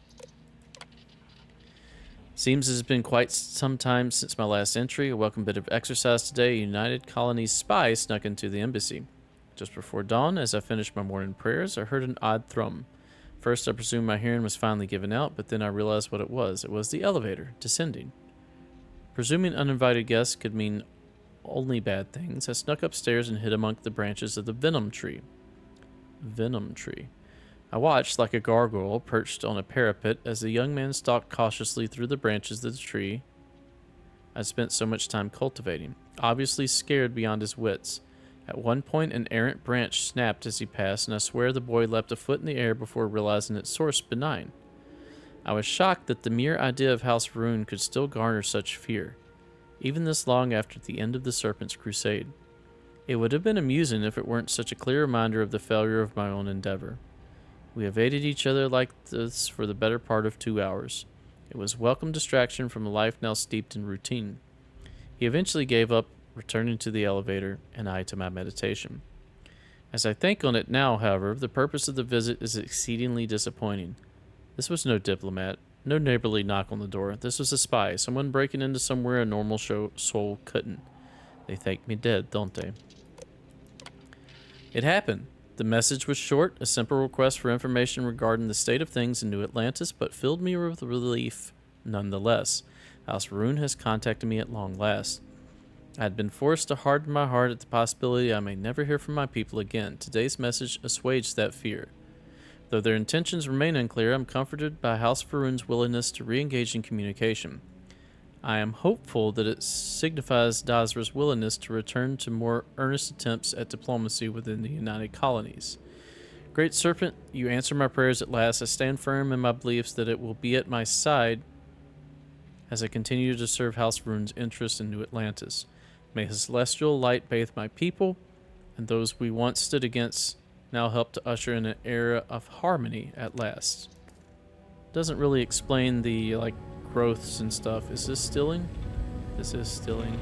Seems it has been quite some time since my last entry. A welcome bit of exercise today. A United Colonies spy snuck into the embassy. Just before dawn, as I finished my morning prayers, I heard an odd thrum. First, I presumed my hearing was finally given out, but then I realized what it was. It was the elevator, descending. Presuming uninvited guests could mean only bad things, I snuck upstairs and hid among the branches of the venom tree. Venom tree. I watched, like a gargoyle perched on a parapet, as the young man stalked cautiously through the branches of the tree I'd spent so much time cultivating, obviously scared beyond his wits. At one point, an errant branch snapped as he passed, and I swear the boy leapt a foot in the air before realizing its source benign. I was shocked that the mere idea of House Faroon could still garner such fear, even this long after the end of the Serpent's crusade. It would have been amusing if it weren't such a clear reminder of the failure of my own endeavor. We evaded each other like this for the better part of 2 hours. It was welcome distraction from a life now steeped in routine. He eventually gave up, returning to the elevator, and I to my meditation. As I think on it now, however, the purpose of the visit is exceedingly disappointing. This was no diplomat, no neighborly knock on the door. This was a spy, someone breaking into somewhere a normal soul couldn't. They thank me dead, don't they? It happened. The message was short, a simple request for information regarding the state of things in New Atlantis, but filled me with relief nonetheless. House Faroon has contacted me at long last. I had been forced to harden my heart at the possibility I may never hear from my people again. Today's message assuaged that fear. Though their intentions remain unclear, I'm comforted by House Faroon's willingness to re-engage in communication. I am hopeful that it signifies Dazra's willingness to return to more earnest attempts at diplomacy within the United Colonies. Great Serpent, you answer my prayers at last. I stand firm in my beliefs that it will be at my side as I continue to serve House Faroon's interests in New Atlantis. May his celestial light bathe my people, and those we once stood against now help to usher in an era of harmony at last. Doesn't really explain the, growths and stuff. Is this stilling? This is stilling.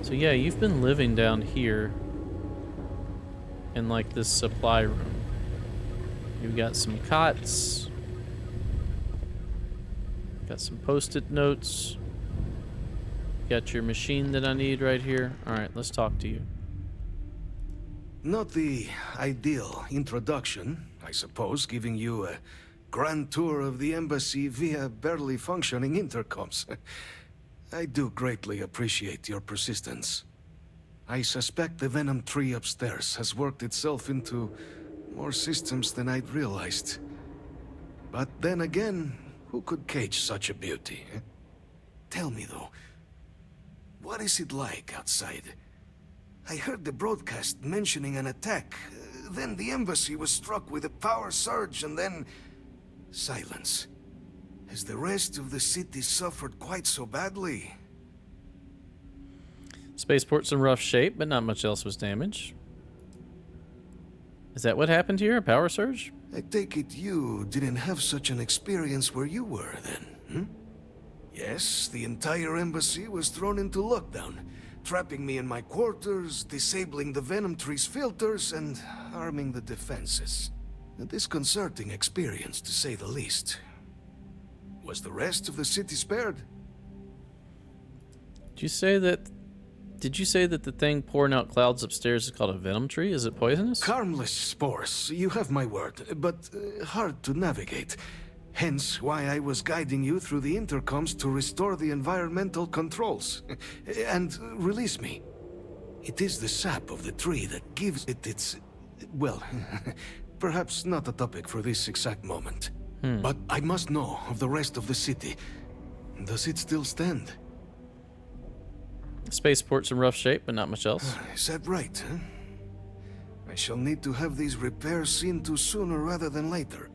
So yeah, you've been living down here in, this supply room. You've got some cots. Got some post-it notes. Got your machine that I need right here. Alright, let's talk to you. Not the ideal introduction, I suppose, giving you a grand tour of the embassy via barely functioning intercoms. I do greatly appreciate your persistence. I suspect the venom tree upstairs has worked itself into more systems than I'd realized. But then again, who could cage such a beauty? Tell me though, what is it like outside? I heard the broadcast mentioning an attack. Then the embassy was struck with a power surge and then silence. Has the rest of the city suffered quite so badly? Spaceport's in rough shape, but not much else was damaged. Is that what happened here? A power surge? I take it you didn't have such an experience where you were then, hmm? Yes, the entire embassy was thrown into lockdown. trapping me in my quarters, disabling the Venom Tree's filters, and arming the defenses. A disconcerting experience, to say the least. Was the rest of the city spared? Did you say that the thing pouring out clouds upstairs is called a venom tree? Is it poisonous? Harmless spores, you have my word, but hard to navigate. Hence why I was guiding you through the intercoms to restore the environmental controls and release me. It is the sap of the tree that gives it its... well, perhaps not a topic for this exact moment. But I must know of the rest of the city. Does it still stand? Spaceport's in rough shape, but not much else. Is that right, huh? I shall need to have these repairs seen to sooner rather than later.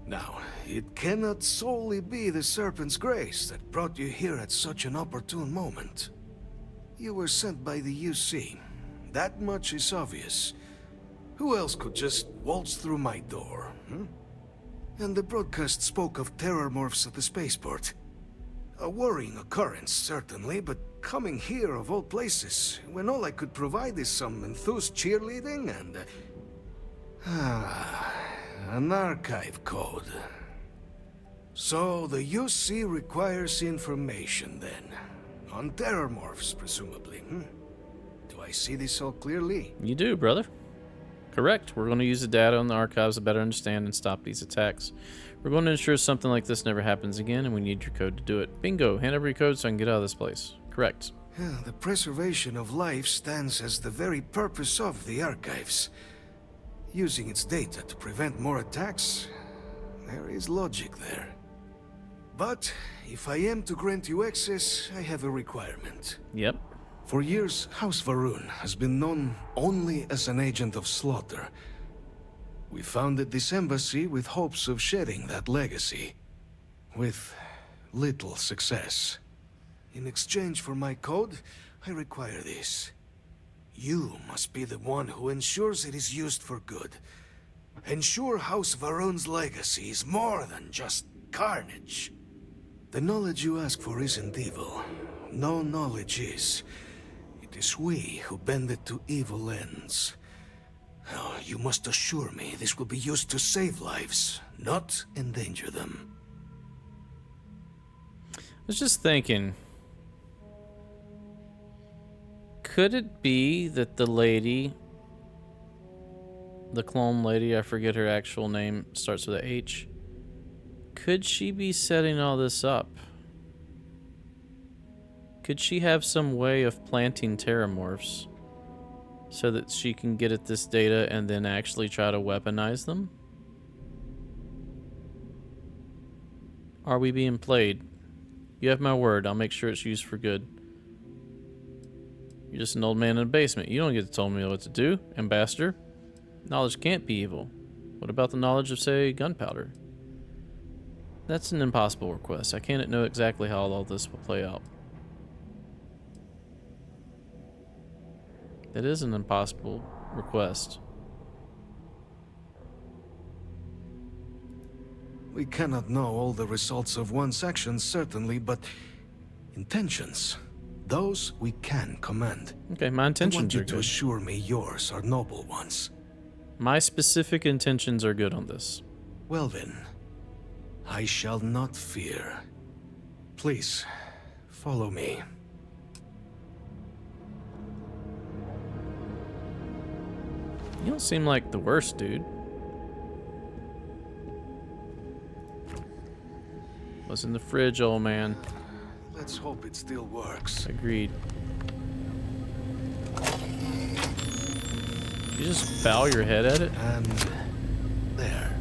Now, it cannot solely be the Serpent's grace that brought you here at such an opportune moment. You were sent by the UC. That much is obvious. Who else could just waltz through my door, hmm? And the broadcast spoke of terror morphs at the spaceport. A worrying occurrence, certainly, but coming here of all places, when all I could provide is some enthused cheerleading and... an archive code. So the UC requires information, then. On terror morphs, presumably, Do I see this all clearly? You do, brother. Correct. We're going to use the data on the archives to better understand and stop these attacks. We're going to ensure something like this never happens again, and we need your code to do it. Bingo. Hand over your code so I can get out of this place. Correct. Yeah, the preservation of life stands as the very purpose of the archives. Using its data to prevent more attacks, there is logic there. But if I am to grant you access, I have a requirement. Yep. For years, House Varun has been known only as an agent of slaughter. We founded this embassy with hopes of shedding that legacy. With little success. In exchange for my code, I require this. You must be the one who ensures it is used for good. Ensure House Varun's legacy is more than just carnage. The knowledge you ask for isn't evil. No knowledge is. It is we who bend it to evil ends. Oh, you must assure me this will be used to save lives, not endanger them. I was just thinking, could it be that the lady, the clone lady, I forget her actual name, starts with a H, could she be setting all this up? Could she have some way of planting terramorphs so that she can get at this data and then actually try to weaponize them? Are we being played? You have my word. I'll make sure it's used for good. You're just an old man in a basement. You don't get to tell me what to do, Ambassador. Knowledge can't be evil. What about the knowledge of, say, gunpowder? That's an impossible request. I can't know exactly how all this will play out. That is an impossible request. We cannot know all the results of one's actions, certainly, but intentions, those we can command. Okay, my intentions I are want you to good. assure me yours are noble ones. My specific intentions are good on this. Well then, I shall not fear. Please, follow me. You don't seem like the worst, dude. What's in the fridge, old man? Let's hope it still works. Agreed. You just bow your head at it? And there.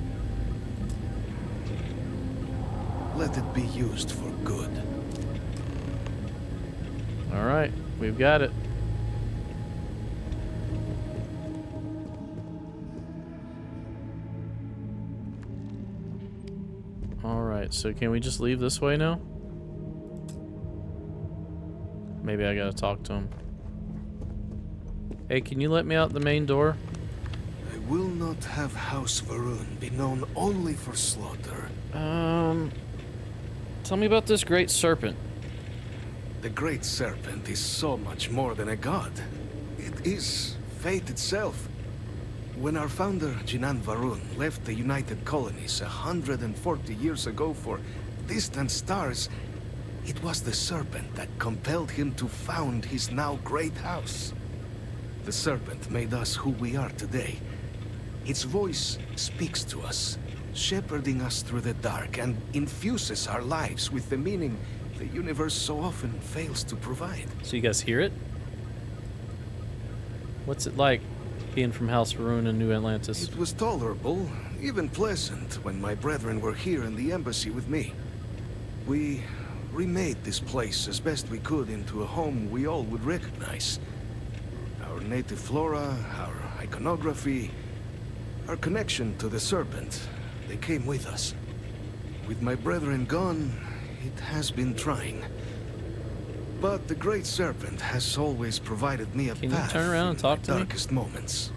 Let it be used for good. Alright, we've got it. Alright, so can we just leave this way now? Maybe I gotta talk to him. Hey, can you let me out the main door? I will not have House Varun be known only for slaughter. Tell me about this great serpent. The Great Serpent is so much more than a god. It is fate itself. When our founder, Jinan Varun, left the United Colonies 140 years ago for distant stars, it was the Serpent that compelled him to found his now great house. The Serpent made us who we are today. Its voice speaks to us, shepherding us through the dark, and infuses our lives with the meaning the universe so often fails to provide. So you guys hear it? What's it like being from House Varun in New Atlantis? It was tolerable, even pleasant, when my brethren were here in the embassy with me. We remade this place as best we could into a home we all would recognize. Our native flora, our iconography, our connection to the Serpent, they came with us. With my brethren gone, it has been trying. But the Great Serpent has always provided me a Can path you turn around and talk in to my me? darkest moments.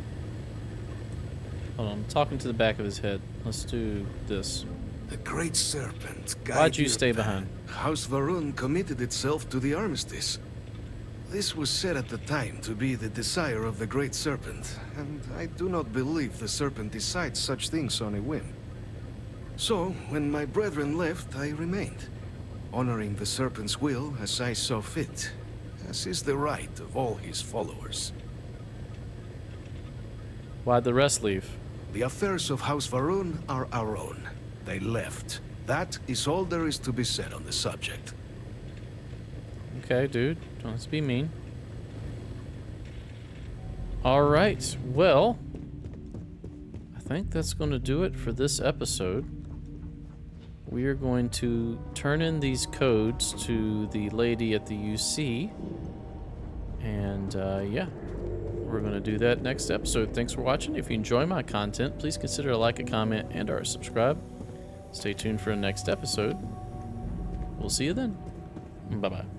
Hold on, I'm talking to the back of his head. Let's do this. The Great Serpent guided Why'd you your stay path. behind? House Varun committed itself to the armistice. This was said at the time to be the desire of the Great Serpent, and I do not believe the Serpent decides such things on a whim. So, when my brethren left, I remained, honoring the Serpent's will as I saw fit, as is the right of all his followers. Why'd the rest leave? The affairs of House Varun are our own. They left. That is all there is to be said on the subject. Okay, dude. Don't let's be mean. Alright, well, I think that's going to do it for this episode. We are going to turn in these codes to the lady at the UC. And, yeah. We're going to do that next episode. Thanks for watching. If you enjoy my content, please consider a like, a comment, and or subscribe. Stay tuned for the next episode. We'll see you then. Bye-bye.